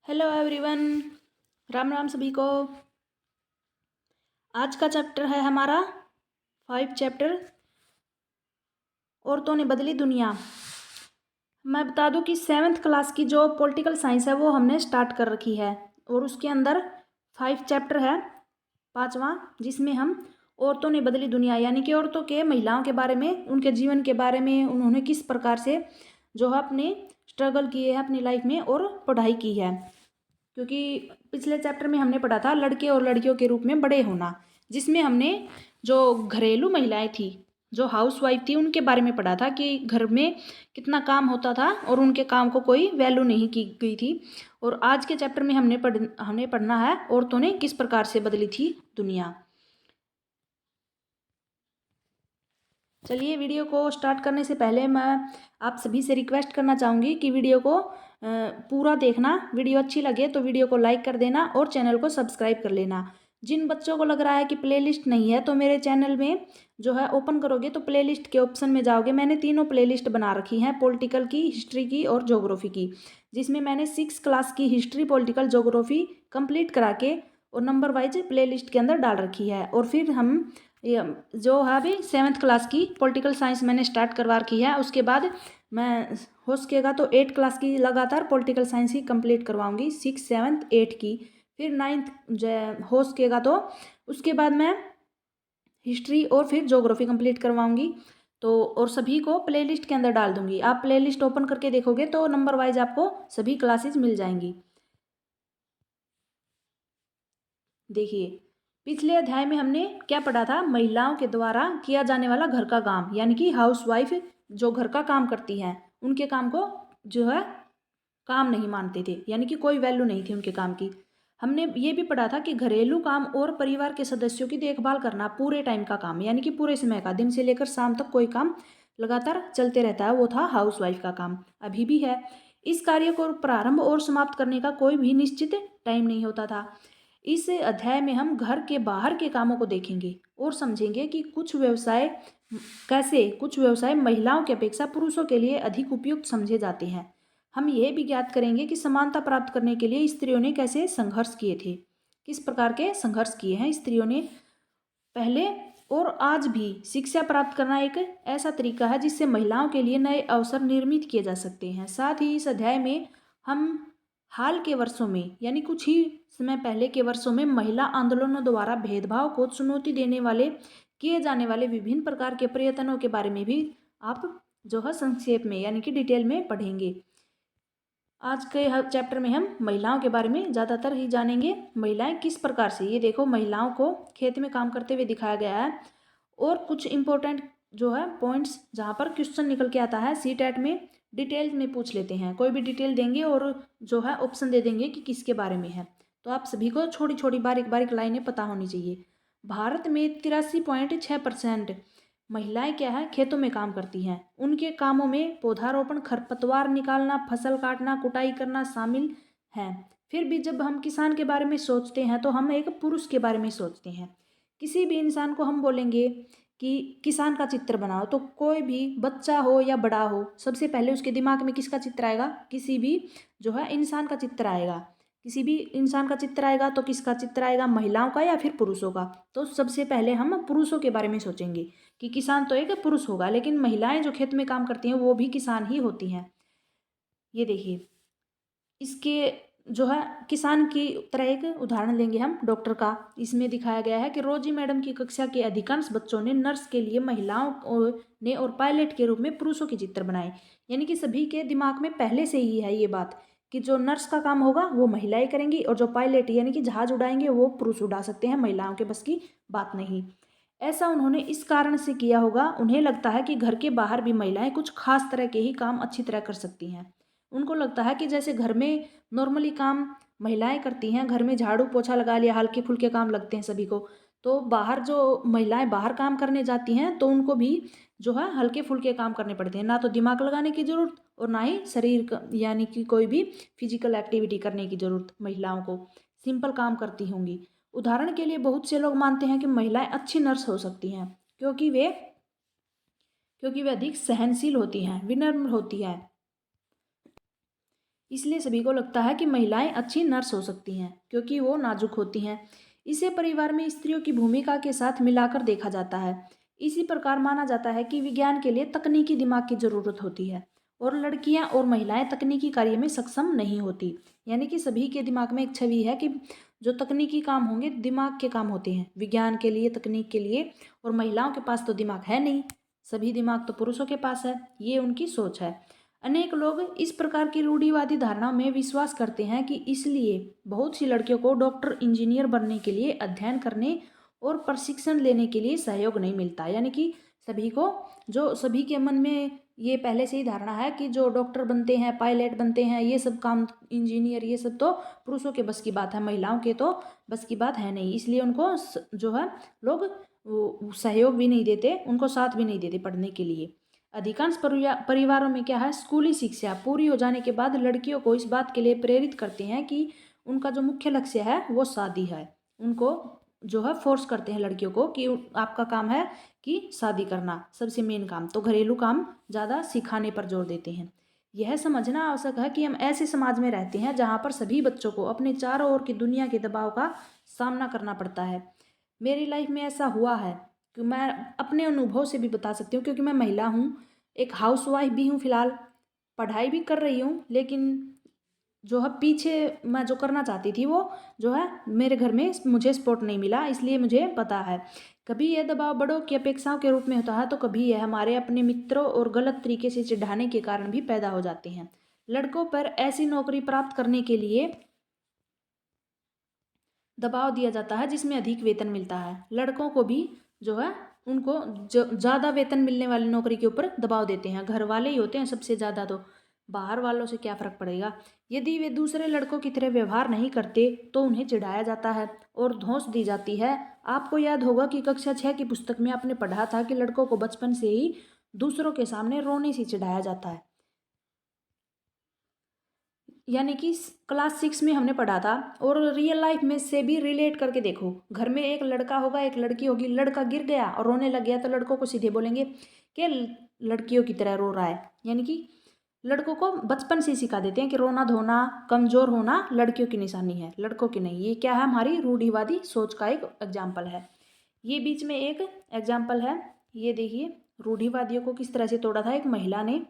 Hello everyone. Ram Ram सभी को। आज का चैप्टर है हमारा 5 चैप्टर औरतों ने बदली दुनिया। मैं बता दूं कि 7th क्लास की जो पॉलिटिकल साइंस है वो हमने स्टार्ट कर रखी है और उसके अंदर 5 चैप्टर है, पांचवा, जिसमें हम औरतों ने बदली दुनिया यानी कि औरतों के, महिलाओं के बारे में, उनके जीवन के बारे में, उन्होंने किस प्रकार से जो है अपने स्ट्रगल किए हैं अपनी लाइफ में और पढ़ाई की है। क्योंकि पिछले चैप्टर में हमने पढ़ा था लड़के और लड़कियों के रूप में बड़े होना, जिसमें हमने जो घरेलू महिलाएं थी, जो हाउस वाइफ थी, उनके बारे में पढ़ा था कि घर में कितना काम होता था और उनके काम को कोई वैल्यू नहीं की गई थी। और आज के चैप्टर में हमने पढ़ना है औरतों ने किस प्रकार से बदली थी दुनिया। चलिए, वीडियो को स्टार्ट करने से पहले मैं आप सभी से रिक्वेस्ट करना चाहूँगी कि वीडियो को पूरा देखना। वीडियो अच्छी लगे तो वीडियो को लाइक कर देना और चैनल को सब्सक्राइब कर लेना। जिन बच्चों को लग रहा है कि प्लेलिस्ट नहीं है तो मेरे चैनल में जो है ओपन करोगे तो प्लेलिस्ट के ऑप्शन में जाओगे। मैंने तीनों प्लेलिस्ट बना रखी हैं, पॉलिटिकल की, हिस्ट्री की और ज्योग्राफी की, जिसमें मैंने 6 क्लास की हिस्ट्री, पॉलिटिकल, ज्योग्राफी कंप्लीट करा के और नंबर वाइज प्लेलिस्ट के अंदर डाल रखी है। और फिर हम ये जो है अभी 7th क्लास की पॉलिटिकल साइंस मैंने स्टार्ट करवा रखी है। उसके बाद मैं हो सकेगा तो 8 क्लास की लगातार पॉलिटिकल साइंस ही कंप्लीट करवाऊंगी, 6, 7, 8 की। फिर 9th हो सकेगा तो उसके बाद मैं हिस्ट्री और फिर ज्योग्राफी कंप्लीट करवाऊंगी। तो और सभी को प्लेलिस्ट के अंदर डाल दूंगी। आप प्लेलिस्ट ओपन करके देखोगे तो नंबर वाइज आपको सभी क्लासेस मिल जाएंगी। देखिए, पिछले अध्याय में हमने क्या पढ़ा था? महिलाओं के द्वारा किया जाने वाला घर का काम, यानी कि हाउस वाइफ जो घर का काम करती हैं उनके काम को जो है काम नहीं मानते थे, यानी कि कोई वैल्यू नहीं थी उनके काम की। हमने ये भी पढ़ा था कि घरेलू काम और परिवार के सदस्यों की देखभाल करना, पूरे टाइम का काम, यानी कि पूरे समय का, दिन से लेकर शाम तक कोई काम लगातार चलते रहता है, वो था हाउस वाइफ का काम, अभी भी है। इस कार्य को प्रारंभ और समाप्त करने का कोई भी निश्चित टाइम नहीं होता था। इस अध्याय में हम घर के बाहर के कामों को देखेंगे और समझेंगे कि कुछ व्यवसाय महिलाओं की अपेक्षा पुरुषों के लिए अधिक उपयुक्त समझे जाते हैं। हम यह भी ज्ञात करेंगे कि समानता प्राप्त करने के लिए स्त्रियों ने कैसे संघर्ष किए थे, किस प्रकार के संघर्ष किए हैं स्त्रियों ने पहले और आज भी। शिक्षा प्राप्त करना एक ऐसा तरीका है जिससे महिलाओं के लिए नए अवसर निर्मित किए जा सकते हैं। साथ ही इस अध्याय में हम हाल के वर्षों में, यानी कुछ ही समय पहले के वर्षों में, महिला आंदोलनों द्वारा भेदभाव को चुनौती देने वाले किए जाने वाले विभिन्न प्रकार के प्रयत्नों के बारे में भी आप जो है संक्षेप में, यानी कि डिटेल में पढ़ेंगे। आज के हर चैप्टर में हम महिलाओं के बारे में ज़्यादातर ही जानेंगे। महिलाएं किस प्रकार से, ये देखो, महिलाओं को खेत में काम करते हुए दिखाया गया है। और कुछ इंपॉर्टेंट जो है पॉइंट्स जहाँ पर क्वेश्चन निकल के आता है सीटेट में, डिटेल में पूछ लेते हैं। कोई भी डिटेल देंगे और जो है ऑप्शन दे देंगे कि किसके बारे में है। तो आप सभी को छोटी छोटी बारीक बारीक लाइनें पता होनी चाहिए। भारत में 83.6% महिलाएं क्या है, खेतों में काम करती हैं। उनके कामों में पौधारोपण, खरपतवार निकालना, फसल काटना, कुटाई करना शामिल है। फिर भी जब हम किसान के बारे में सोचते हैं तो हम एक पुरुष के बारे में सोचते हैं। किसी भी इंसान को हम बोलेंगे कि किसान का चित्र बनाओ, तो कोई भी बच्चा हो या बड़ा हो, सबसे पहले उसके दिमाग में किसका चित्र आएगा? किसी भी जो है इंसान का चित्र आएगा। किसी भी इंसान का चित्र आएगा तो किसका चित्र आएगा? महिलाओं का या फिर पुरुषों का? तो सबसे पहले हम पुरुषों के बारे में सोचेंगे कि किसान तो एक पुरुष होगा, लेकिन महिलाएं जो खेत में काम करती हैं वो भी किसान ही होती हैं। ये देखिए, इसके जो है किसान की तरह एक उदाहरण लेंगे हम डॉक्टर का। इसमें दिखाया गया है कि रोजी मैडम की कक्षा के अधिकांश बच्चों ने नर्स के लिए महिलाओं ने और पायलट के रूप में पुरुषों के चित्र बनाए। यानी कि सभी के दिमाग में पहले से ही है ये बात कि जो नर्स का काम होगा वो महिलाएं करेंगी और जो पायलट यानी कि जहाज उड़ाएंगे वो पुरुष उड़ा सकते हैं, महिलाओं के बस की बात नहीं। ऐसा उन्होंने इस कारण से किया होगा, उन्हें लगता है कि घर के बाहर भी महिलाएं कुछ खास तरह के ही काम अच्छी तरह कर सकती हैं। उनको लगता है कि जैसे घर में नॉर्मली काम महिलाएं करती हैं, घर में झाड़ू पोछा लगा लिया, हल्के फुल्के काम लगते हैं सभी को, तो बाहर जो महिलाएं बाहर काम करने जाती हैं तो उनको भी जो है हल्के फुल्के काम करने पड़ते हैं। ना तो दिमाग लगाने की ज़रूरत और ना ही शरीर यानी कि कोई भी फिजिकल एक्टिविटी करने की ज़रूरत महिलाओं को, सिंपल काम करती होंगी। उदाहरण के लिए बहुत से लोग मानते हैं कि महिलाएं अच्छी नर्स हो सकती हैं क्योंकि वे अधिक सहनशील होती हैं, विनम्र होती हैं। इसलिए सभी को लगता है कि महिलाएं अच्छी नर्स हो सकती हैं क्योंकि वो नाजुक होती हैं। इसे परिवार में स्त्रियों की भूमिका के साथ मिलाकर देखा जाता है। इसी प्रकार माना जाता है कि विज्ञान के लिए तकनीकी दिमाग की जरूरत होती है और लड़कियां और महिलाएं तकनीकी कार्य में सक्षम नहीं होती। यानी कि सभी के दिमाग में एक छवि है कि जो तकनीकी काम होंगे दिमाग के काम होते हैं विज्ञान के लिए, तकनीक के लिए, और महिलाओं के पास तो दिमाग है नहीं, सभी दिमाग तो पुरुषों के पास है। ये उनकी सोच है। अनेक लोग इस प्रकार की रूढ़िवादी धारणा में विश्वास करते हैं कि इसलिए बहुत सी लड़कियों को डॉक्टर, इंजीनियर बनने के लिए अध्ययन करने और प्रशिक्षण लेने के लिए सहयोग नहीं मिलता। यानी कि सभी के मन में ये पहले से ही धारणा है कि जो डॉक्टर बनते हैं, पायलट बनते हैं, ये सब काम, इंजीनियर, ये सब तो पुरुषों के बस की बात है, महिलाओं के तो बस की बात है नहीं। इसलिए उनको जो है लोग सहयोग भी नहीं देते, उनको साथ भी नहीं देते पढ़ने के लिए। अधिकांश परिवारों में क्या है, स्कूली शिक्षा पूरी हो जाने के बाद लड़कियों को इस बात के लिए प्रेरित करते हैं कि उनका जो मुख्य लक्ष्य है वो शादी है। उनको जो है फोर्स करते हैं लड़कियों को कि आपका काम है कि शादी करना, सबसे मेन काम, तो घरेलू काम ज़्यादा सिखाने पर जोर देते हैं। यह समझना आवश्यक है कि हम ऐसे समाज में रहते हैं जहाँ पर सभी बच्चों को अपने चारों ओर की दुनिया के दबाव का सामना करना पड़ता है। मेरी लाइफ में ऐसा हुआ है कि मैं अपने अनुभव से भी बता सकती हूँ क्योंकि मैं महिला हूँ, एक हाउसवाइफ भी हूँ फिलहाल, पढ़ाई भी कर रही हूँ, लेकिन जो है पीछे मैं जो करना चाहती थी वो जो है मेरे घर में मुझे सपोर्ट नहीं मिला, इसलिए मुझे पता है। कभी यह दबाव बड़ों की अपेक्षाओं के रूप में होता है तो कभी यह हमारे अपने मित्रों और गलत तरीके से चिढ़ाने के कारण भी पैदा हो जाते हैं। लड़कों पर ऐसी नौकरी प्राप्त करने के लिए दबाव दिया जाता है जिसमें अधिक वेतन मिलता है। लड़कों को भी जो है उनको ज़्यादा वेतन मिलने वाली नौकरी के ऊपर दबाव देते हैं। घर वाले ही होते हैं सबसे ज़्यादा, तो बाहर वालों से क्या फ़र्क पड़ेगा। यदि वे दूसरे लड़कों की तरह व्यवहार नहीं करते तो उन्हें चिढ़ाया जाता है और धौंस दी जाती है। आपको याद होगा कि कक्षा 6 की पुस्तक में आपने पढ़ा था कि लड़कों को बचपन से ही दूसरों के सामने रोने से चिढ़ाया जाता है। यानी कि क्लास 6 में हमने पढ़ा था। और रियल लाइफ में से भी रिलेट करके देखो, घर में एक लड़का होगा, एक लड़की होगी, लड़का गिर गया और रोने लग गया तो लड़कों को सीधे बोलेंगे कि लड़कियों की तरह रो रहा है। यानी कि लड़कों को बचपन से सिखा देते हैं कि रोना धोना, कमज़ोर होना लड़कियों की निशानी है, लड़कों की नहीं। ये क्या है, हमारी रूढ़िवादी सोच का एक एग्जाम्पल है। ये बीच में एक एग्जाम्पल है, ये देखिए रूढ़िवादियों को किस तरह से तोड़ा था एक महिला ने,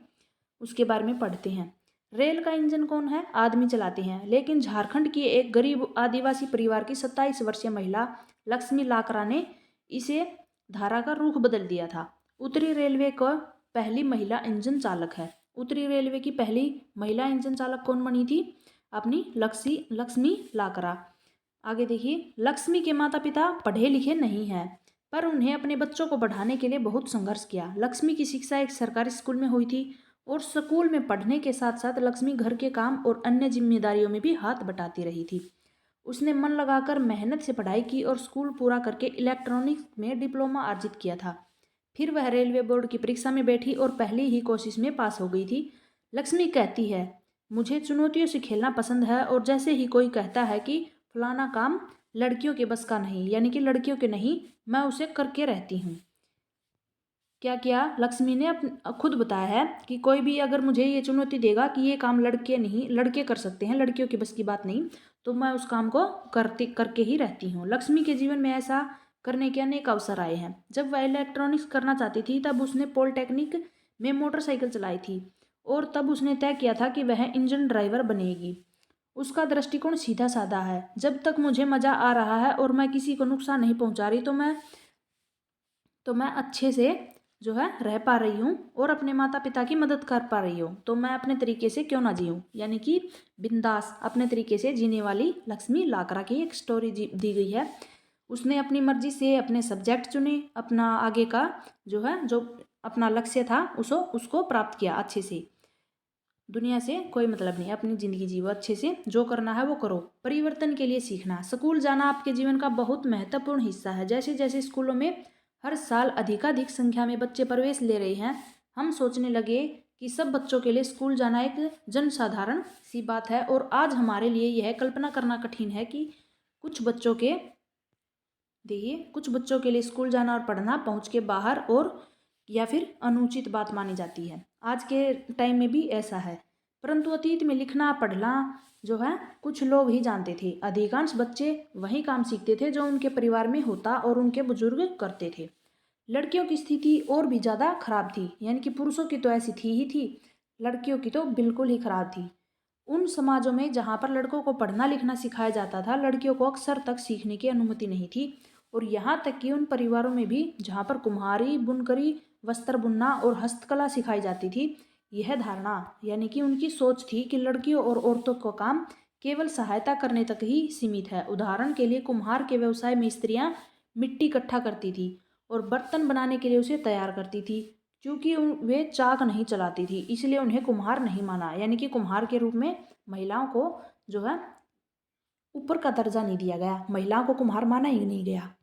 उसके बारे में पढ़ते हैं। रेल का इंजन कौन है, आदमी चलाते हैं, लेकिन झारखंड की एक गरीब आदिवासी परिवार की 27 वर्षीय महिला लक्ष्मी लाकरा ने इसे धारा का रुख बदल दिया था। उत्तरी रेलवे का पहली महिला इंजन चालक है। उत्तरी रेलवे की पहली महिला इंजन चालक कौन बनी थी, अपनी लक्ष्मी लाकरा। आगे देखिए, लक्ष्मी के माता पिता पढ़े लिखे नहीं हैं पर उन्हें अपने बच्चों को पढ़ाने के लिए बहुत संघर्ष किया। लक्ष्मी की शिक्षा एक सरकारी स्कूल में हुई थी और स्कूल में पढ़ने के साथ साथ लक्ष्मी घर के काम और अन्य जिम्मेदारियों में भी हाथ बटाती रही थी। उसने मन लगाकर मेहनत से पढ़ाई की और स्कूल पूरा करके इलेक्ट्रॉनिक्स में डिप्लोमा अर्जित किया था। फिर वह रेलवे बोर्ड की परीक्षा में बैठी और पहली ही कोशिश में पास हो गई थी। लक्ष्मी कहती है, मुझे चुनौतियों से खेलना पसंद है और जैसे ही कोई कहता है कि फलाना काम लड़कियों के बस का नहीं, यानी कि लड़कियों के नहीं, मैं उसे करके रहती हूँ। क्या किया, लक्ष्मी ने खुद बताया है कि कोई भी अगर मुझे ये चुनौती देगा कि ये काम लड़के नहीं, लड़के कर सकते हैं, लड़कियों की बस की बात नहीं, तो मैं उस काम को करके ही रहती हूँ। लक्ष्मी के जीवन में ऐसा करने के अनेक अवसर आए हैं। जब वह इलेक्ट्रॉनिक्स करना चाहती थी तब उसने पॉलिटेक्निक में मोटरसाइकिल चलाई थी और तब उसने तय किया था कि वह इंजन ड्राइवर बनेगी। उसका दृष्टिकोण सीधा साधा है, जब तक मुझे मज़ा आ रहा है और मैं किसी को नुकसान नहीं पहुंचा रही तो मैं अच्छे से जो है रह पा रही हूँ और अपने माता पिता की मदद कर पा रही हूँ, तो मैं अपने तरीके से क्यों ना जीऊँ। यानी कि बिंदास अपने तरीके से जीने वाली लक्ष्मी लाकरा की एक स्टोरी दी गई है। उसने अपनी मर्जी से अपने सब्जेक्ट चुने, अपना आगे का जो अपना लक्ष्य था उसको प्राप्त किया अच्छे से। दुनिया से कोई मतलब नहीं, अपनी ज़िंदगी जीवो अच्छे से, जो करना है वो करो। परिवर्तन के लिए सीखना, स्कूल जाना आपके जीवन का बहुत महत्वपूर्ण हिस्सा है। जैसे जैसे स्कूलों में हर साल अधिकाधिक संख्या में बच्चे प्रवेश ले रहे हैं, हम सोचने लगे कि सब बच्चों के लिए स्कूल जाना एक जनसाधारण सी बात है। और आज हमारे लिए यह कल्पना करना कठिन है कि कुछ बच्चों के लिए स्कूल जाना और पढ़ना पहुँच के बाहर और या फिर अनुचित बात मानी जाती है। आज के टाइम में भी ऐसा है। परंतु अतीत में लिखना पढ़ना जो है कुछ लोग ही जानते थे। अधिकांश बच्चे वही काम सीखते थे जो उनके परिवार में होता और उनके बुजुर्ग करते थे। लड़कियों की स्थिति और भी ज़्यादा खराब थी, यानी कि पुरुषों की तो ऐसी थी ही थी, लड़कियों की तो बिल्कुल ही खराब थी। उन समाजों में जहाँ पर लड़कों को पढ़ना लिखना सिखाया जाता था, लड़कियों को अक्सर तक सीखने की अनुमति नहीं थी। और यहाँ तक कि उन परिवारों में भी जहाँ पर कुम्हारी, बुनकरी, वस्त्र बुनना और हस्तकला सिखाई जाती थी, यह धारणा यानी कि उनकी सोच थी कि लड़कियों और औरतों का काम केवल सहायता करने तक ही सीमित है। उदाहरण के लिए कुम्हार के व्यवसाय में स्त्रियां मिट्टी इकट्ठा करती थी और बर्तन बनाने के लिए उसे तैयार करती थी। क्योंकि वे चाक नहीं चलाती थी, इसलिए उन्हें कुम्हार नहीं माना, यानी कि कुम्हार के रूप में महिलाओं को जो है ऊपर का दर्जा नहीं दिया गया, महिलाओं को कुम्हार माना ही नहीं गया।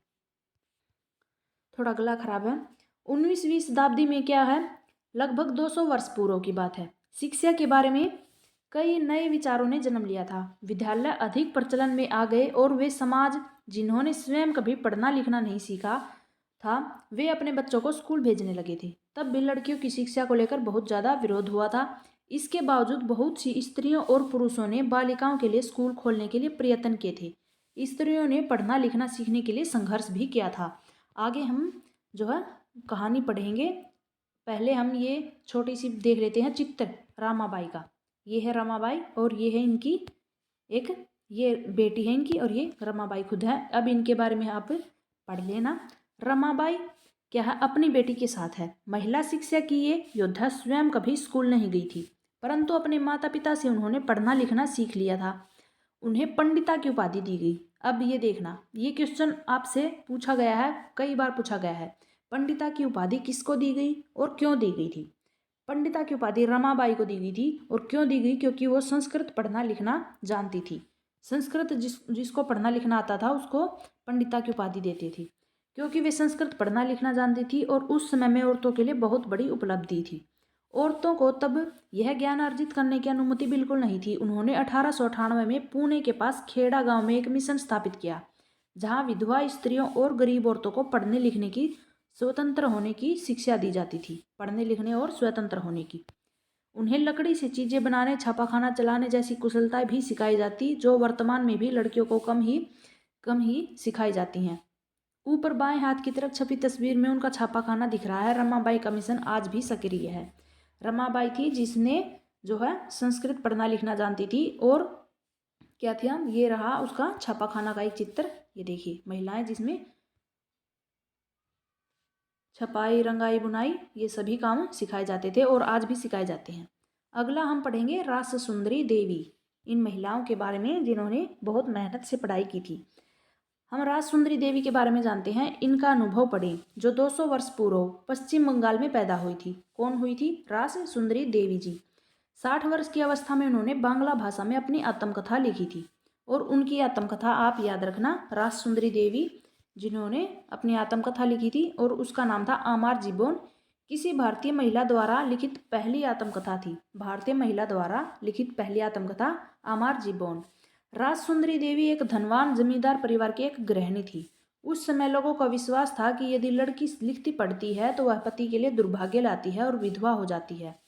थोड़ा गला खराब है। 19वीं शताब्दी में क्या है, लगभग 200 वर्ष पूर्व की बात है, शिक्षा के बारे में कई नए विचारों ने जन्म लिया था। विद्यालय अधिक प्रचलन में आ गए और वे समाज जिन्होंने स्वयं कभी पढ़ना लिखना नहीं सीखा था, वे अपने बच्चों को स्कूल भेजने लगे थे। तब भी लड़कियों की शिक्षा को लेकर बहुत ज़्यादा विरोध हुआ था। इसके बावजूद बहुत सी स्त्रियों और पुरुषों ने बालिकाओं के लिए स्कूल खोलने के लिए प्रयत्न किए थे। स्त्रियों ने पढ़ना लिखना सीखने के लिए संघर्ष भी किया था। आगे हम जो है कहानी पढ़ेंगे। पहले हम ये छोटी सी देख लेते हैं चित्र रामाबाई का। ये है रमाबाई और ये है इनकी एक ये बेटी है इनकी और ये रमाबाई खुद है। अब इनके बारे में आप पढ़ लेना। रमाबाई क्या है, अपनी बेटी के साथ है। महिला शिक्षा की ये योद्धा स्वयं कभी स्कूल नहीं गई थी, परंतु अपने माता पिता से उन्होंने पढ़ना लिखना सीख लिया था। उन्हें पंडिता की उपाधि दी गई। अब ये देखना, ये क्वेश्चन आपसे पूछा गया है, कई बार पूछा गया है। पंडिता की उपाधि किसको दी गई और क्यों दी गई थी? पंडिता की उपाधि रमाबाई को दी गई थी और क्यों दी गई? क्योंकि वो संस्कृत पढ़ना लिखना जानती थी। संस्कृत जिसको पढ़ना लिखना आता था उसको पंडिता की उपाधि देती थी, क्योंकि वे संस्कृत पढ़ना लिखना जानती थी और उस समय में औरतों के लिए बहुत बड़ी उपलब्धि थी। औरतों को तब यह ज्ञान अर्जित करने की अनुमति बिल्कुल नहीं थी। उन्होंने 1898 में पुणे के पास खेड़ा गांव में एक मिशन स्थापित किया, जहां विधवा स्त्रियों और गरीब औरतों को पढ़ने लिखने की स्वतंत्र होने की शिक्षा दी जाती थी। पढ़ने लिखने और स्वतंत्र होने की। उन्हें लकड़ी से चीजें बनाने, छापाखाना चलाने जैसी कुशलताएं भी सिखाई जाती, जो वर्तमान में भी लड़कियों को कम ही सिखाई जाती हैं। ऊपर बाएं हाथ की तरफ छपी तस्वीर में उनका छापाखाना दिख रहा है। रमाबाई का मिशन आज भी सक्रिय है। रमाबाई थी जिसने जो है संस्कृत पढ़ना लिखना जानती थी। और क्या था, ये रहा उसका छापाखाना का एक चित्र। ये देखिए, महिलाएं जिसमें छपाई, रंगाई, बुनाई ये सभी काम सिखाए जाते थे और आज भी सिखाए जाते हैं। अगला हम पढ़ेंगे रास सुंदरी देवी, इन महिलाओं के बारे में जिन्होंने बहुत मेहनत से पढ़ाई की थी। हम रास सुंदरी देवी के बारे में जानते हैं। इनका अनुभव पढ़ें, जो 200 वर्ष पूर्व पश्चिम बंगाल में पैदा हुई थी। कौन हुई थी? रास सुंदरी देवी जी। 60 वर्ष की अवस्था में उन्होंने बांग्ला भाषा में अपनी आत्मकथा लिखी थी। और उनकी आत्मकथा आप याद रखना, रास सुंदरी देवी जिन्होंने अपनी आत्मकथा लिखी थी और उसका नाम था आमार जीवन। किसी भारतीय महिला द्वारा लिखित पहली आत्मकथा थी। भारतीय महिला द्वारा लिखित पहली आत्मकथा आमार जीवन। राज सुंदरी देवी एक धनवान जमींदार परिवार की एक गृहिणी थी। उस समय लोगों का विश्वास था कि यदि लड़की लिखती पढ़ती है तो वह पति के लिए दुर्भाग्य लाती है और विधवा हो जाती है।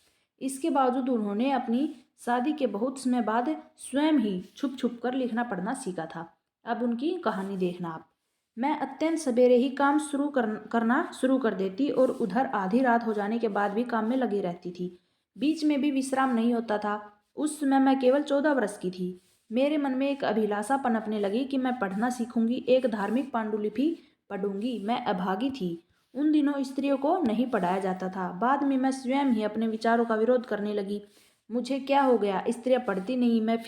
इसके बावजूद उन्होंने अपनी शादी के बहुत समय बाद स्वयं ही छुप छुप कर लिखना पढ़ना सीखा था। अब उनकी कहानी देखना आप। मैं अत्यंत सवेरे ही काम करना शुरू कर देती और उधर आधी रात हो जाने के बाद भी काम में लगी रहती थी। बीच में भी विश्राम नहीं होता था। उस समय मैं केवल 14 वर्ष की थी। मेरे मन में एक अभिलाषा पनपने लगी कि मैं पढ़ना सीखूंगी, एक धार्मिक पांडुलिपि पढ़ूंगी। मैं अभागी थी। उन दिनों स्त्रियों को नहीं पढ़ाया जाता था। बाद में मैं स्वयं ही अपने विचारों का विरोध करने लगी। मुझे क्या हो गया, स्त्रियां पढ़ती नहीं, मैं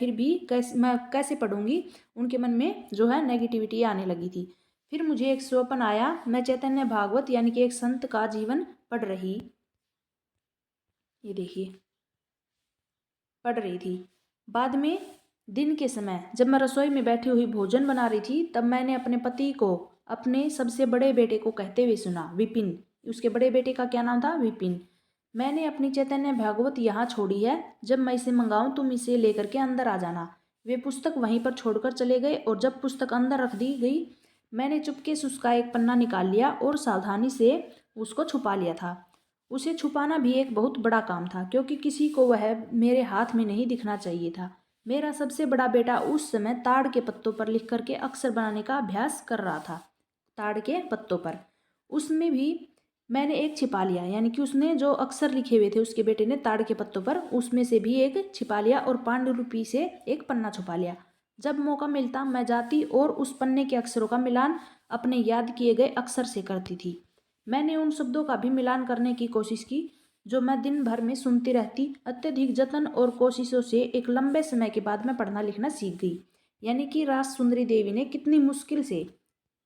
कैसे पढ़ूंगी? उनके मन में जो है नेगेटिविटी आने लगी थी। फिर मुझे एक स्वप्न आया, मैं चैतन्य भागवत यानी कि एक संत का जीवन पढ़ रही थी। बाद में दिन के समय जब मैं रसोई में बैठी हुई भोजन बना रही थी, तब मैंने अपने पति को अपने सबसे बड़े बेटे को कहते हुए सुना, विपिन। उसके बड़े बेटे का क्या नाम था? विपिन। मैंने अपनी चैतन्य भागवत यहाँ छोड़ी है। जब मैं इसे मंगाऊं तुम इसे लेकर के अंदर आ जाना। वे पुस्तक वहीं पर छोड़कर चले गए और जब पुस्तक अंदर रख दी गई, मैंने चुपके से उसका एक पन्ना निकाल लिया और सावधानी से उसको छुपा लिया था। उसे छुपाना भी एक बहुत बड़ा काम था, क्योंकि किसी को वह मेरे हाथ में नहीं दिखना चाहिए था। मेरा सबसे बड़ा बेटा उस समय ताड़ के पत्तों पर लिख करके अक्षर बनाने का अभ्यास कर रहा था। ताड़ के पत्तों पर उसमें भी मैंने एक छिपा लिया, यानी कि उसने जो अक्षर लिखे हुए थे उसके बेटे ने ताड़ के पत्तों पर, उसमें से भी एक छिपा लिया और पांडुलिपि से एक पन्ना छुपा लिया। जब मौका मिलता मैं जाती और उस पन्ने के अक्षरों का मिलान अपने याद किए गए अक्षर से करती थी। मैंने उन शब्दों का भी मिलान करने की कोशिश की जो मैं दिन भर में सुनती रहती। अत्यधिक जतन और कोशिशों से एक लंबे समय के बाद मैं पढ़ना लिखना सीख गई। यानी कि रास सुंदरी देवी ने कितनी मुश्किल से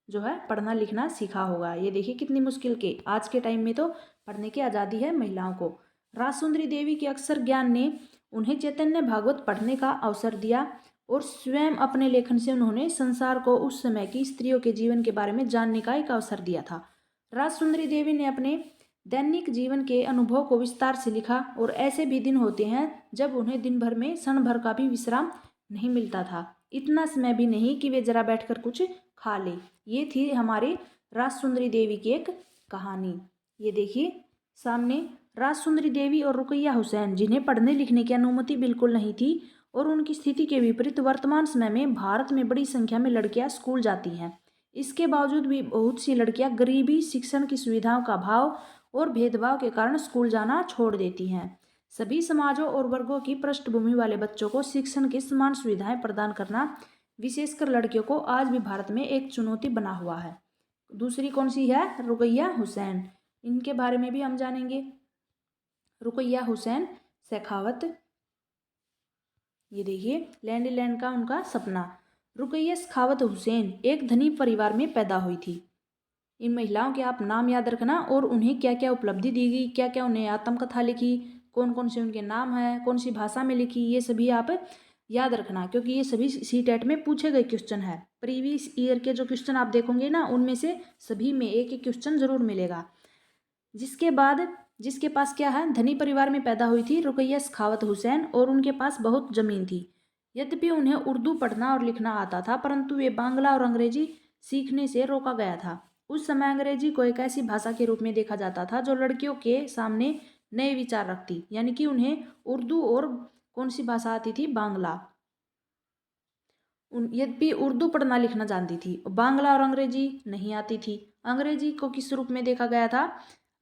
जो है पढ़ना लिखना सीखा होगा। ये देखिए कितनी मुश्किल के, आज के टाइम में तो पढ़ने की आज़ादी है महिलाओं को। रास सुंदरी देवी के अक्षर ज्ञान ने उन्हें चैतन्य भागवत पढ़ने का अवसर दिया और स्वयं अपने लेखन से उन्होंने संसार को उस समय की स्त्रियों के जीवन के बारे में जानने का एक अवसर दिया था। रास सुंदरी देवी ने अपने दैनिक जीवन के अनुभव को विस्तार से लिखा और ऐसे भी दिन होते हैं जब उन्हें दिन भर में क्षण भर का भी विश्राम नहीं मिलता था। इतना समय भी नहीं कि वे जरा बैठकर कुछ खा ले। ये थी हमारे रास सुंदरी देवी की एक कहानी। ये देखिए सामने रास सुंदरी देवी और रुकैया हुसैन, जिन्हें पढ़ने लिखने की अनुमति बिल्कुल नहीं थी और उनकी स्थिति के विपरीत वर्तमान समय में भारत में बड़ी संख्या में लड़कियां स्कूल जाती हैं। इसके बावजूद भी बहुत सी लड़कियां गरीबी, शिक्षण की सुविधाओं का अभाव और भेदभाव के कारण स्कूल जाना छोड़ देती हैं। सभी समाजों और वर्गों की पृष्ठभूमि वाले बच्चों को शिक्षण की समान सुविधाएं प्रदान करना विशेषकर लड़कियों को आज भी भारत में एक चुनौती बना हुआ है। दूसरी कौन सी है? रुकैया हुसैन। इनके बारे में भी हम जानेंगे। रुकैया हुसैन शेखावत, ये देखिए लैंड का उनका सपना। रुकैया शेखावत हुसैन एक धनी परिवार में पैदा हुई थी। इन महिलाओं के आप नाम याद रखना और उन्हें क्या क्या उपलब्धि दी गई, क्या क्या उन्हें आत्मकथा लिखी, कौन कौन से उनके नाम हैं, कौन सी भाषा में लिखी, ये सभी आप याद रखना, क्योंकि ये सभी सीटेट में पूछे गए क्वेश्चन है। प्रीवियस ईयर के जो क्वेश्चन आप देखोगे ना, उनमें से सभी में एक एक क्वेश्चन जरूर मिलेगा। जिसके बाद जिसके पास क्या है, धनी परिवार में पैदा हुई थी रुकैया शेखावत हुसैन और उनके पास बहुत जमीन थी। यद्यपि उन्हें उर्दू पढ़ना और लिखना आता था, परंतु वे बांग्ला और अंग्रेजी सीखने से रोका गया था। उस समय अंग्रेजी को एक ऐसी भाषा के रूप में देखा जाता था जो लड़कियों के सामने नए विचार रखती, यानी कि उन्हें उर्दू और कौन सी भाषा आती थी? बांग्ला। यद्यपि उर्दू पढ़ना लिखना जानती थी, बांग्ला और अंग्रेजी नहीं आती थी। अंग्रेजी को किस रूप में देखा गया था?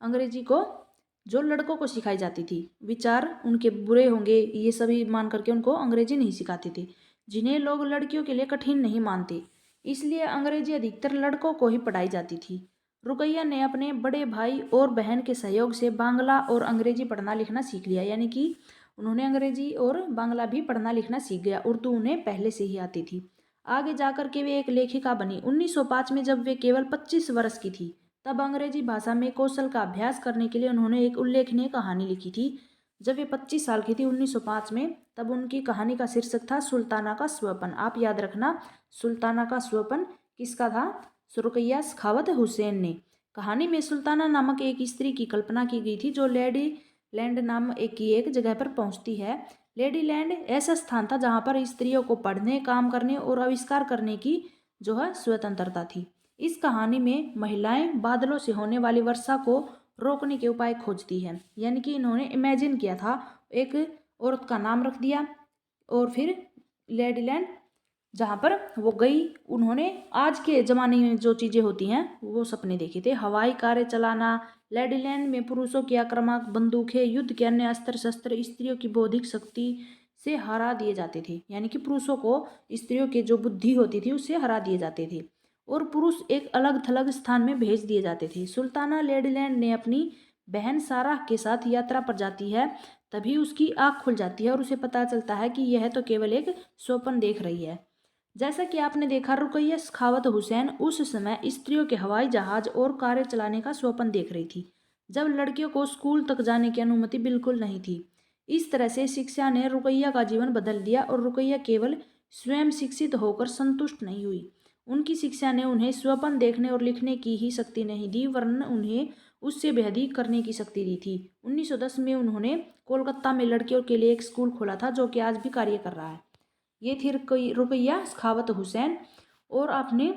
अंग्रेजी को जो लड़कों को सिखाई जाती थी, विचार उनके बुरे होंगे ये सभी मान करके उनको अंग्रेजी नहीं सिखाती थी, जिन्हें लोग लड़कियों के लिए कठिन नहीं मानते, इसलिए अंग्रेजी अधिकतर लड़कों को ही पढ़ाई जाती थी। रुकैया ने अपने बड़े भाई और बहन के सहयोग से बांग्ला और अंग्रेजी पढ़ना लिखना सीख लिया, यानी कि उन्होंने अंग्रेजी और बांग्ला भी पढ़ना लिखना सीख गया। उर्दू उन्हें पहले से ही आती थी। आगे जाकर के वे एक लेखिका बनी। 1905 में जब वे केवल 25 वर्ष की थी, तब अंग्रेजी भाषा में कौशल का अभ्यास करने के लिए उन्होंने एक उल्लेखनीय कहानी लिखी थी। जब वे 25 साल की थी 1905 में, तब उनकी कहानी का शीर्षक था सुल्ताना का स्वप्न। आप याद रखना, सुल्ताना का स्वप्न किसका था? रुकैया शेखावत हुसैन ने। कहानी में सुल्ताना नामक एक स्त्री की कल्पना की गई थी जो लेडी लैंड नाम एक जगह पर पहुंचती है। लेडी लैंड ऐसा स्थान था जहां पर स्त्रियों को पढ़ने, काम करने और आविष्कार करने की जो है स्वतंत्रता थी। इस कहानी में महिलाएं बादलों से होने वाली वर्षा को रोकने के उपाय खोजती हैं, यानी कि इन्होंने इमेजिन किया था, एक औरत का नाम रख दिया और फिर लेडीलैंड जहाँ पर वो गई, उन्होंने आज के ज़माने में जो चीज़ें होती हैं वो सपने देखे थे। हवाई कारें चलाना, लेडीलैंड में पुरुषों की आक्रामक बंदूकें, युद्ध के अन्य अस्त्र शस्त्र स्त्रियों की बौद्धिक शक्ति से हरा दिए जाते थे, यानी कि पुरुषों को स्त्रियों की जो बुद्धि होती थी उससे हरा दिए जाते थे और पुरुष एक अलग थलग स्थान में भेज दिए जाते थे। सुल्ताना लेडीलैंड ने अपनी बहन साराह के साथ यात्रा पर जाती है, तभी उसकी आँख खुल जाती है और उसे पता चलता है कि यह तो केवल एक स्वप्न देख रही है। जैसा कि आपने देखा, रुकैया शेखावत हुसैन उस समय स्त्रियों के हवाई जहाज और कारें चलाने का स्वप्न देख रही थी, जब लड़कियों को स्कूल तक जाने की अनुमति बिल्कुल नहीं थी। इस तरह से शिक्षा ने रुकैया का जीवन बदल दिया और रुकैया केवल स्वयं शिक्षित होकर संतुष्ट नहीं हुई। उनकी शिक्षा ने उन्हें स्वप्न देखने और लिखने की ही शक्ति नहीं दी, वरन उन्हें उससे बेहद करने की शक्ति दी थी। 1910 में उन्होंने कोलकाता में लड़कियों के लिए एक स्कूल खोला था, जो कि आज भी कार्य कर रहा है। ये थी रुकैया शेखावत हुसैन। और आपने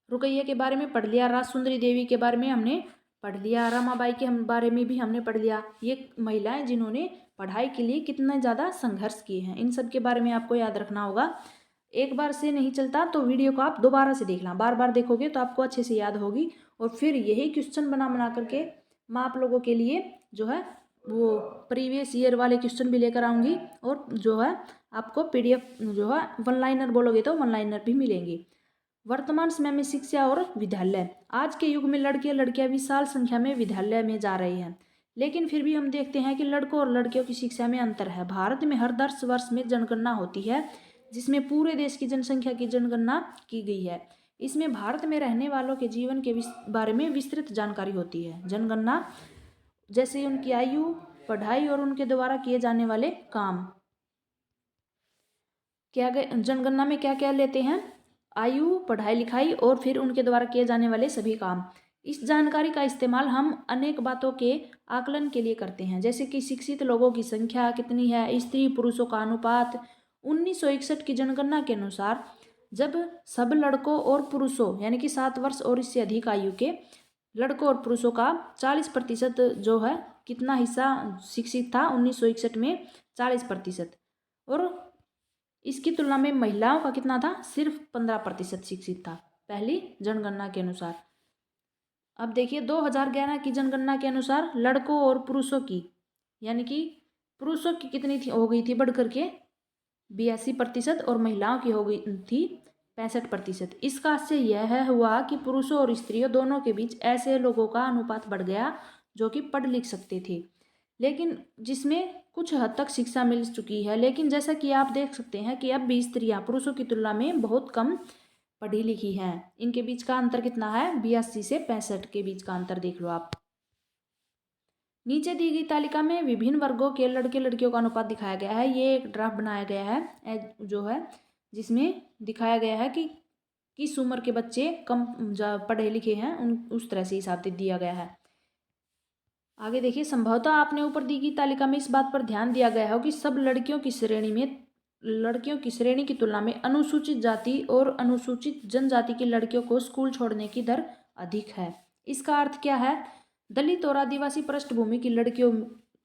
रुकैया के बारे में पढ़ लिया, राज सुंदरी देवी के बारे में हमने पढ़ लिया। रमाबाई के हम बारे में भी हमने पढ़ लिया। ये महिलाएं जिन्होंने पढ़ाई के लिए कितना ज़्यादा संघर्ष किए हैं, इन सब के बारे में आपको याद रखना होगा। एक बार से नहीं चलता, तो वीडियो को आप दोबारा से देखना, बार बार देखोगे तो आपको अच्छे से याद होगी। और फिर यही क्वेश्चन बना बना करके मैं आप लोगों के लिए जो है वो प्रीवियस ईयर वाले क्वेश्चन भी लेकर आऊँगी, और जो है आपको PDF जो है वन लाइनर बोलोगे तो वन लाइनर भी मिलेंगे। वर्तमान समय में शिक्षा और विद्यालय। आज के युग में लड़के लड़कियां विशाल संख्या में विद्यालय में जा रहे हैं, लेकिन फिर भी हम देखते हैं कि लड़कों और लड़कियों की शिक्षा में अंतर है। भारत में हर 10 वर्ष में जनगणना होती है, जिसमें पूरे देश की जनसंख्या की जनगणना की गई है। इसमें भारत में रहने वालों के जीवन के बारे में विस्तृत जानकारी होती है। जनगणना जैसे उनकी आयु, पढ़ाई और उनके द्वारा किए जाने वाले काम। जनगणना में क्या क्या लेते हैं? आयु, पढ़ाई लिखाई और फिर उनके द्वारा किए जाने वाले सभी काम। इस जानकारी का इस्तेमाल हम अनेक बातों के आकलन के लिए करते हैं, जैसे कि शिक्षित लोगों की संख्या कितनी है, स्त्री पुरुषों का अनुपात। 1961 की जनगणना के अनुसार जब सब लड़कों और पुरुषों यानी कि 7 वर्ष और इससे अधिक आयु के लड़कों और पुरुषों का 40% जो है कितना हिस्सा शिक्षित था 1961 में, 40%। और इसकी तुलना में महिलाओं का कितना था? सिर्फ 15% शिक्षित था पहली जनगणना के अनुसार। अब देखिए 2011 की जनगणना के अनुसार लड़कों और पुरुषों की यानी कि पुरुषों की कितनी थी हो गई थी बढ़ करके 82% और महिलाओं की हो गई थी 65%। इसका आशय यह हुआ कि पुरुषों और स्त्रियों दोनों के बीच ऐसे लोगों का अनुपात बढ़ गया जो कि पढ़ लिख सकते थे, लेकिन जिसमें कुछ हद तक शिक्षा मिल चुकी है। लेकिन जैसा कि आप देख सकते हैं कि अब भी स्त्रियां पुरुषों की तुलना में बहुत कम पढ़ी लिखी हैं। इनके बीच का अंतर कितना है? 82 से 65 के बीच का अंतर देख लो आप। नीचे दी गई तालिका में विभिन्न वर्गों के लड़के लड़कियों का अनुपात दिखाया गया है। ये एक ड्राफ्ट बनाया गया है जो है जिसमें दिखाया गया है कि किस उम्र के बच्चे कम पढ़े लिखे हैं, उस तरह से हिसाब से दिया गया है। आगे देखिए, संभवतः आपने ऊपर दी गई तालिका में इस बात पर ध्यान दिया गया हो कि सब लड़कियों की श्रेणी की तुलना में अनुसूचित जाति और अनुसूचित जनजाति की लड़कियों को स्कूल छोड़ने की दर अधिक है। इसका अर्थ क्या है? दलित और आदिवासी पृष्ठभूमि की लड़कियों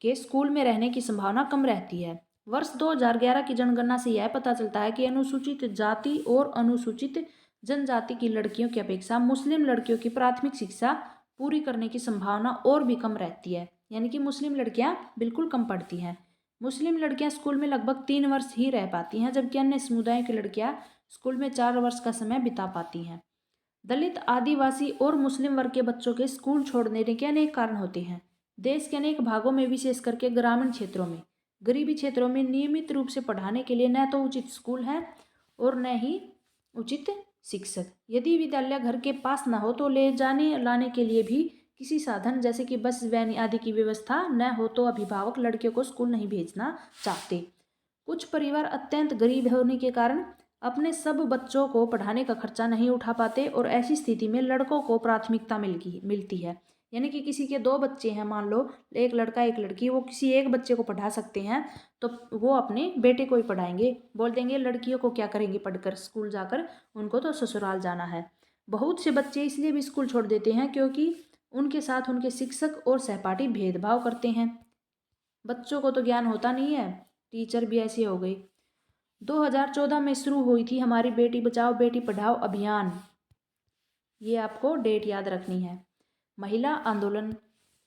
के स्कूल में रहने की संभावना कम रहती है। वर्ष 2011 की जनगणना से यह पता चलता है कि अनुसूचित जाति और अनुसूचित जनजाति की लड़कियों की अपेक्षा मुस्लिम लड़कियों की प्राथमिक शिक्षा पूरी करने की संभावना और भी कम रहती है। यानी कि मुस्लिम लड़कियां बिल्कुल कम पढ़ती हैं। मुस्लिम लड़कियां स्कूल में लगभग 3 वर्ष ही रह पाती हैं, जबकि अन्य समुदायों की लड़कियां स्कूल में 4 वर्ष का समय बिता पाती हैं। दलित, आदिवासी और मुस्लिम वर्ग के बच्चों के स्कूल छोड़ने के अनेक कारण होते हैं। देश के अनेक भागों में, विशेष करके ग्रामीण क्षेत्रों में, गरीबी क्षेत्रों में नियमित रूप से पढ़ाने के लिए न तो उचित स्कूल है और न ही उचित शिक्षक। यदि विद्यालय घर के पास न हो तो ले जाने लाने के लिए भी किसी साधन जैसे कि बस, वैन आदि की व्यवस्था न हो तो अभिभावक लड़कियों को स्कूल नहीं भेजना चाहते। कुछ परिवार अत्यंत गरीब होने के कारण अपने सब बच्चों को पढ़ाने का खर्चा नहीं उठा पाते और ऐसी स्थिति में लड़कों को प्राथमिकता मिलती है। यानी कि किसी के 2 बच्चे हैं, मान लो एक लड़का एक लड़की, वो किसी एक बच्चे को पढ़ा सकते हैं तो वो अपने बेटे को ही पढ़ाएंगे। बोल देंगे लड़कियों को क्या करेंगे पढ़कर स्कूल जाकर, उनको तो ससुराल जाना है। बहुत से बच्चे इसलिए भी स्कूल छोड़ देते हैं क्योंकि उनके साथ उनके शिक्षक और सहपाठी भेदभाव करते हैं। बच्चों को तो ज्ञान होता नहीं है, टीचर भी ऐसे हो गए। 2014 में शुरू हुई थी हमारी बेटी बचाओ बेटी पढ़ाओ अभियान। ये आपको डेट याद रखनी है। महिला आंदोलन,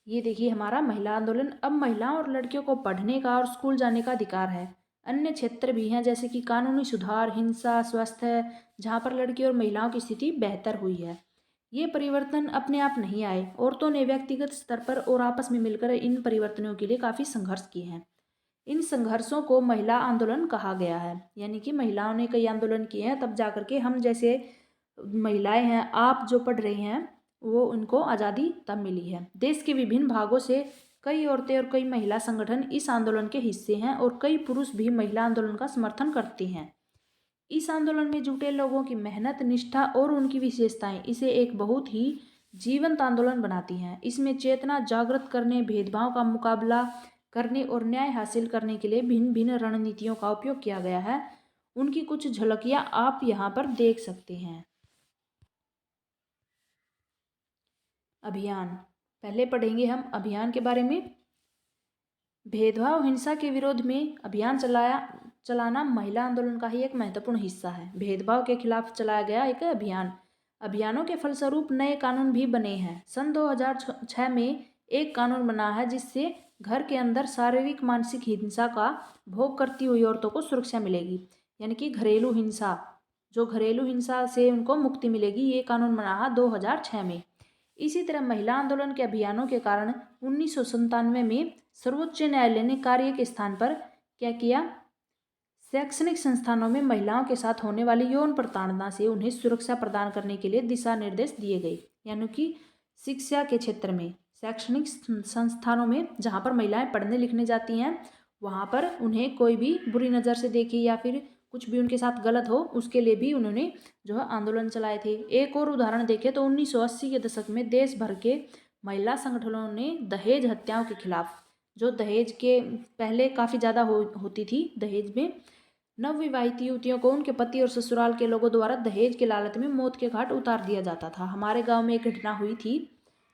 ये देखिए हमारा महिला आंदोलन। अब महिलाओं और लड़कियों को पढ़ने का और स्कूल जाने का अधिकार है। अन्य क्षेत्र भी हैं जैसे कि कानूनी सुधार, हिंसा, स्वास्थ्य, जहाँ पर लड़की और महिलाओं की स्थिति बेहतर हुई है। ये परिवर्तन अपने आप नहीं आए, औरतों ने व्यक्तिगत स्तर पर और आपस में मिलकर इन परिवर्तनों के लिए काफ़ी संघर्ष किए हैं। इन संघर्षों को महिला आंदोलन कहा गया है। यानी कि महिलाओं ने कई आंदोलन किए हैं, तब जाकर के हम जैसे महिलाएं हैं, आप जो पढ़ रही हैं, वो उनको आज़ादी तब मिली है। देश के विभिन्न भागों से कई औरतें और कई महिला संगठन इस आंदोलन के हिस्से हैं और कई पुरुष भी महिला आंदोलन का समर्थन करते हैं। इस आंदोलन में जुटे लोगों की मेहनत, निष्ठा और उनकी विशेषताएं इसे एक बहुत ही जीवंत आंदोलन बनाती हैं। इसमें चेतना जागृत करने, भेदभाव का मुकाबला करने और न्याय हासिल करने के लिए भिन्न भिन्न रणनीतियों का उपयोग किया गया है। उनकी कुछ झलकियां आप यहाँ पर देख सकते हैं। अभियान पहले पढ़ेंगे हम अभियान के बारे में। भेदभाव हिंसा के विरोध में अभियान चलाना महिला आंदोलन का ही एक महत्वपूर्ण हिस्सा है। भेदभाव के खिलाफ चलाया गया एक अभियानों के फलस्वरूप नए कानून भी बने हैं। सन 2006 में एक कानून बना है जिससे घर के अंदर शारीरिक मानसिक हिंसा का भोग करती हुई औरतों को सुरक्षा मिलेगी, यानी कि घरेलू हिंसा से उनको मुक्ति मिलेगी। ये कानून बना है 2006 में। इसी तरह महिला आंदोलन के अभियानों के कारण 1997 में सर्वोच्च न्यायालय ने कार्य के स्थान पर क्या किया, शैक्षणिक संस्थानों में महिलाओं के साथ होने वाली यौन प्रताड़ना से उन्हें सुरक्षा प्रदान करने के लिए दिशा निर्देश दिए गए। यानी कि शिक्षा के क्षेत्र में शैक्षणिक संस्थानों में जहाँ पर महिलाएं पढ़ने लिखने जाती हैं, वहाँ पर उन्हें कोई भी बुरी नज़र से देखे या फिर कुछ भी उनके साथ गलत हो, उसके लिए भी उन्होंने जो है आंदोलन चलाए थे। एक और उदाहरण देखें तो 1980 के दशक में देश भर के महिला संगठनों ने दहेज हत्याओं के खिलाफ, जो दहेज के पहले काफ़ी ज़्यादा होती थी, दहेज में नवविवाहित युवतियों को उनके पति और ससुराल के लोगों द्वारा दहेज के लालच में मौत के घाट उतार दिया जाता था। हमारे गांव में एक घटना हुई थी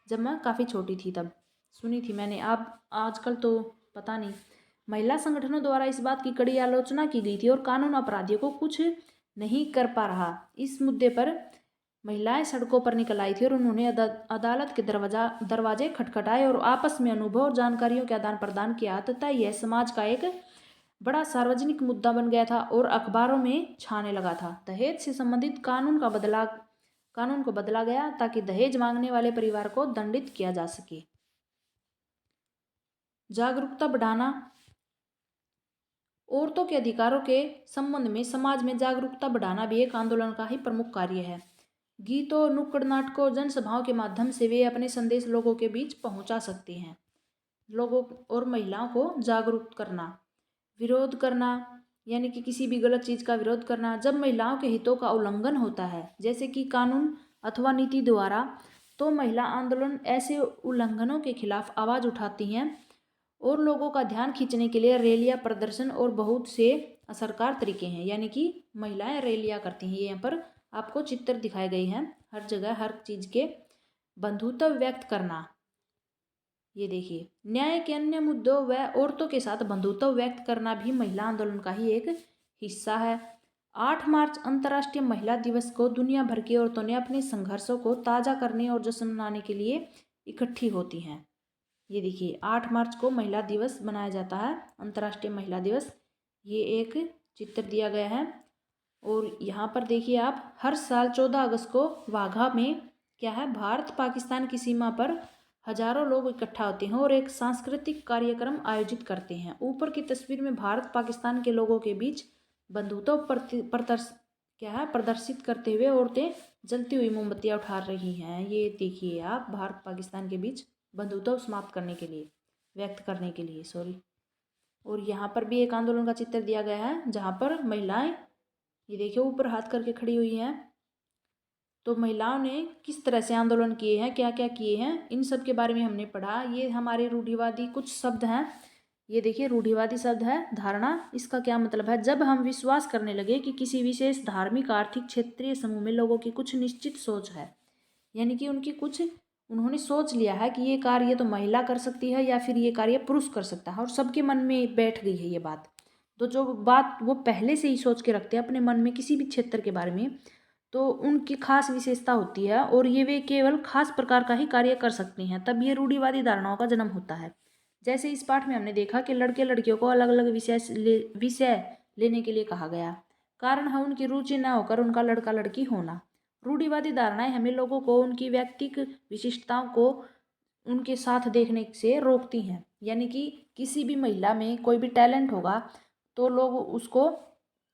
जब मैं काफ़ी छोटी थी, तब सुनी थी मैंने। अब आजकल तो पता नहीं। महिला संगठनों द्वारा इस बात की कड़ी आलोचना की गई थी और कानून अपराधियों को कुछ नहीं कर पा रहा। इस मुद्दे पर महिलाएं सड़कों पर निकल आई थी और उन्होंने अदालत के दरवाजे खटखटाए और आपस में अनुभव और जानकारियों के आदान प्रदान किया तथा यह समाज का एक बड़ा सार्वजनिक मुद्दा बन गया था और अखबारों में छाने लगा था। दहेज से संबंधित कानून को बदला गया ताकि दहेज मांगने वाले परिवार को दंडित किया जा सके। जागरूकता बढ़ाना। औरतों के अधिकारों के संबंध में समाज में जागरूकता बढ़ाना भी एक आंदोलन का ही प्रमुख कार्य है। गीतों, नुक्कड़ नाटकों, जनसभाओं के माध्यम से वे अपने संदेश लोगों के बीच पहुंचा सकते हैं। लोगों और महिलाओं को जागरूक करना, विरोध करना, यानी कि किसी भी गलत चीज़ का विरोध करना। जब महिलाओं के हितों का उल्लंघन होता है, जैसे कि कानून अथवा नीति द्वारा, तो महिला आंदोलन ऐसे उल्लंघनों के खिलाफ आवाज़ उठाती हैं और लोगों का ध्यान खींचने के लिए रैलियां, प्रदर्शन और बहुत से असरकार तरीके हैं। यानी कि महिलाएं रैलियां करती हैं। यहाँ पर आपको चित्र दिखाए गए हैं हर जगह, हर चीज़ के। बंधुत्व व्यक्त करना, ये देखिए, न्याय के अन्य मुद्दों व औरतों के साथ बंधुत्व व्यक्त करना भी महिला आंदोलन का ही एक हिस्सा है। 8 मार्च अंतर्राष्ट्रीय महिला दिवस को दुनिया भर की औरतों ने अपने संघर्षों को ताज़ा करने और जश्न मनाने के लिए इकट्ठी होती हैं। ये देखिए, 8 मार्च को महिला दिवस मनाया जाता है, अंतर्राष्ट्रीय महिला दिवस। ये एक चित्र दिया गया है और यहाँ पर देखिए आप, हर साल 14 अगस्त को वाघा में क्या है, भारत पाकिस्तान की सीमा पर हजारों लोग इकट्ठा होते हैं और एक सांस्कृतिक कार्यक्रम आयोजित करते हैं। ऊपर की तस्वीर में भारत पाकिस्तान के लोगों के बीच बंधुत्व प्रदर्शित करते हुए औरतें जलती हुई मोमबत्तियां उठा रही हैं। ये देखिए आप, भारत पाकिस्तान के बीच बंधुत्व समाप्त करने के लिए, व्यक्त करने के लिए, सॉरी। और यहाँ पर भी एक आंदोलन का चित्र दिया गया है जहाँ पर महिलाएं, ये देखिए, ऊपर हाथ करके खड़ी हुई हैं। तो महिलाओं ने किस तरह से आंदोलन किए हैं, क्या क्या किए हैं, इन सब के बारे में हमने पढ़ा। ये हमारे रूढ़िवादी कुछ शब्द हैं। ये देखिए, रूढ़िवादी शब्द है धारणा। इसका क्या मतलब है? जब हम विश्वास करने लगे कि किसी विशेष धार्मिक, आर्थिक, क्षेत्रीय समूह में लोगों की कुछ निश्चित सोच है, यानी कि उन्होंने सोच लिया है कि ये कार्य तो महिला कर सकती है या फिर ये कार्य पुरुष कर सकता है, और सबके मन में बैठ गई है ये बात। तो जो बात वो पहले से ही सोच के रखते हैं अपने मन में किसी भी क्षेत्र के बारे में, तो उनकी खास विशेषता होती है और ये वे केवल खास प्रकार का ही कार्य कर सकती हैं। तब ये रूढ़िवादी धारणाओं का जन्म होता है। जैसे इस पाठ में हमने देखा कि लड़के लड़कियों को अलग अलग विषय लेने के लिए कहा गया, कारण है उनकी रुचि न होकर उनका लड़का लड़की होना। रूढ़िवादी धारणाएं हमें लोगों को उनकी व्यक्तिगत विशिष्टताओं को उनके साथ देखने से रोकती हैं। यानी कि किसी भी महिला में कोई भी टैलेंट होगा तो लोग उसको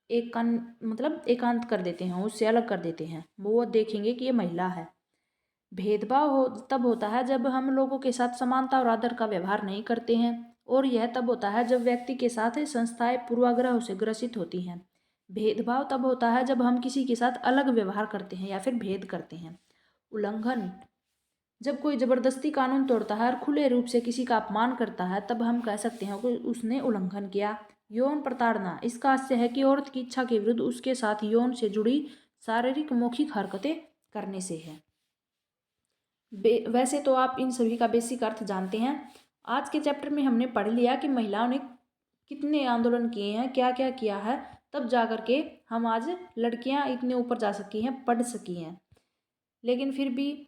एकांत कर देते हैं, उससे अलग कर देते हैं। वो देखेंगे कि ये महिला है। भेदभाव तब होता है जब हम लोगों के साथ समानता और आदर का व्यवहार नहीं करते हैं, और यह तब होता है जब व्यक्ति के साथ संस्थाएं पूर्वाग्रह से ग्रसित होती हैं। भेदभाव तब होता है जब हम किसी के साथ अलग व्यवहार करते हैं या फिर भेद करते हैं। उल्लंघन, जब कोई जबरदस्ती कानून तोड़ता है और खुले रूप से किसी का अपमान करता है, तब हम कह सकते हैं कि उसने उल्लंघन किया। यौन प्रताड़ना, इसका आशय है कि औरत की इच्छा के विरुद्ध उसके साथ यौन से जुड़ी शारीरिक मौखिक हरकतें करने से है। वैसे तो आप इन सभी का बेसिक अर्थ जानते हैं। आज के चैप्टर में हमने पढ़ लिया कि महिलाओं ने कितने आंदोलन किए हैं, क्या क्या किया है, तब जा कर के हम आज लड़कियां इतने ऊपर जा सकी हैं, पढ़ सकी हैं। लेकिन फिर भी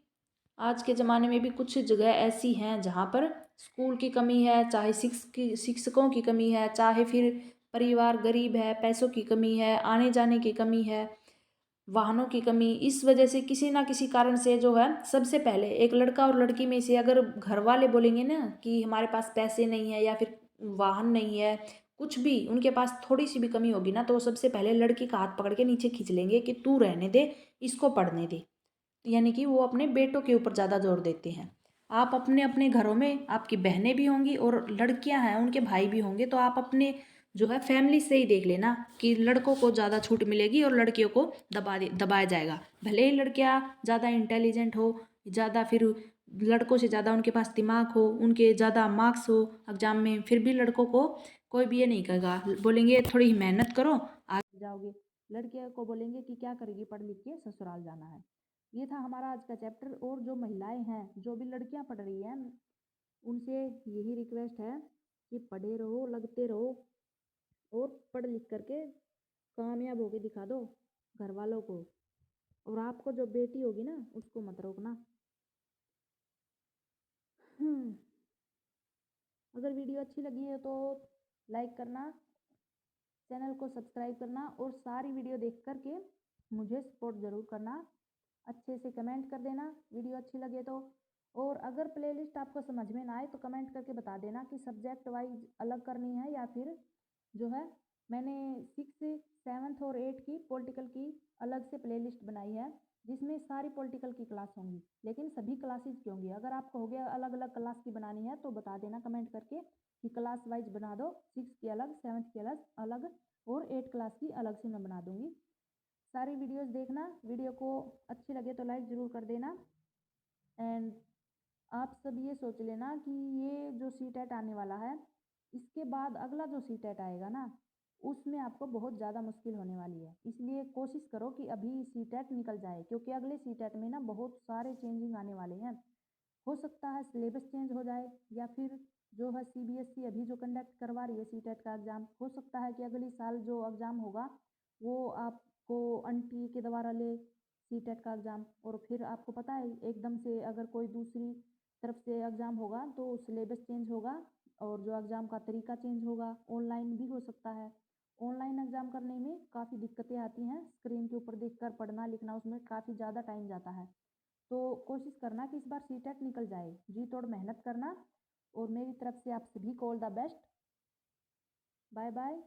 आज के ज़माने में भी कुछ जगह ऐसी हैं जहाँ पर स्कूल की कमी है, चाहे शिक्षकों की कमी है, चाहे फिर परिवार गरीब है, पैसों की कमी है, आने जाने की कमी है, वाहनों की कमी। इस वजह से किसी ना किसी कारण से जो है, सबसे पहले एक लड़का और लड़की में से अगर घर वाले बोलेंगे ना कि हमारे पास पैसे नहीं है या फिर वाहन नहीं है, कुछ भी उनके पास थोड़ी सी भी कमी होगी ना, तो वो सबसे पहले लड़की का हाथ पकड़ के नीचे खींच लेंगे कि तू रहने दे, इसको पढ़ने दे। यानी कि वो अपने बेटों के ऊपर ज़्यादा जोर देते हैं। आप अपने अपने घरों में आपकी बहनें भी होंगी और लड़कियां हैं उनके भाई भी होंगे, तो आप अपने जो है फैमिली से ही देख लेना कि लड़कों को ज़्यादा छूट मिलेगी और लड़कियों को दबाया जाएगा। भले ही लड़कियां ज़्यादा इंटेलिजेंट हो, ज़्यादा फिर लड़कों से ज़्यादा उनके पास दिमाग हो, उनके ज़्यादा मार्क्स हो एग्जाम में, फिर भी लड़कों को कोई भी ये नहीं कहेगा। बोलेंगे थोड़ी मेहनत करो आगे जाओगे। लड़कियों को बोलेंगे कि क्या करेगी पढ़ लिख के, ससुराल जाना है। ये था हमारा आज का चैप्टर। और जो महिलाएं हैं, जो भी लड़कियां पढ़ रही हैं, उनसे यही रिक्वेस्ट है कि पढ़े रहो, लगते रहो और पढ़ लिख करके कामयाब होके दिखा दो घर वालों को। और आपको जो बेटी होगी ना, उसको मत रोकना। हम्म अगर वीडियो अच्छी लगी है तो लाइक करना, चैनल को सब्सक्राइब करना और सारी वीडियो देख करके मुझे सपोर्ट ज़रूर करना। अच्छे से कमेंट कर देना वीडियो अच्छी लगे तो। और अगर प्लेलिस्ट आपको समझ में ना आए तो कमेंट करके बता देना कि सब्जेक्ट वाइज अलग करनी है या फिर जो है, मैंने 6, 7 और 8 की पॉलिटिकल की अलग से प्लेलिस्ट बनाई है, जिसमें सारी पॉलिटिकल की क्लास होंगी, लेकिन सभी क्लासेज की होंगी। अगर आपको हो गया अलग अलग क्लास की बनानी है तो बता देना कमेंट करके कि क्लास वाइज बना दो, 6 की अलग, 7 की अलग अलग और 8 क्लास की अलग से मैं बना दूंगी। सारी वीडियोस देखना, वीडियो को अच्छी लगे तो लाइक ज़रूर कर देना। एंड आप सब ये सोच लेना कि ये जो सी टेट आने वाला है, इसके बाद अगला जो सी टेट आएगा ना, उसमें आपको बहुत ज़्यादा मुश्किल होने वाली है। इसलिए कोशिश करो कि अभी सी टेट निकल जाए, क्योंकि अगले सी टेट में ना बहुत सारे चेंजिंग आने वाले हैं। हो सकता है सिलेबस चेंज हो जाए, या फिर जो है सीबीएसई अभी जो कंडक्ट करवा रही है सी टेट का एग्ज़ाम, हो सकता है कि अगली साल जो एग्ज़ाम होगा वो आपको अनटी के द्वारा ले सी टेट का एग्ज़ाम। और फिर आपको पता है एकदम से अगर कोई दूसरी तरफ से एग्ज़ाम होगा तो सिलेबस चेंज होगा और जो एग्ज़ाम का तरीका चेंज होगा, ऑनलाइन भी हो सकता है। ऑनलाइन एग्ज़ाम करने में काफ़ी दिक्कतें आती हैं, स्क्रीन के ऊपर देखकर पढ़ना लिखना उसमें काफ़ी ज़्यादा टाइम जाता है। तो कोशिश करना कि इस बार सी टेट निकल जाए, जी तोड़ मेहनत करना। और मेरी तरफ से आप सभी को all the best. Bye bye.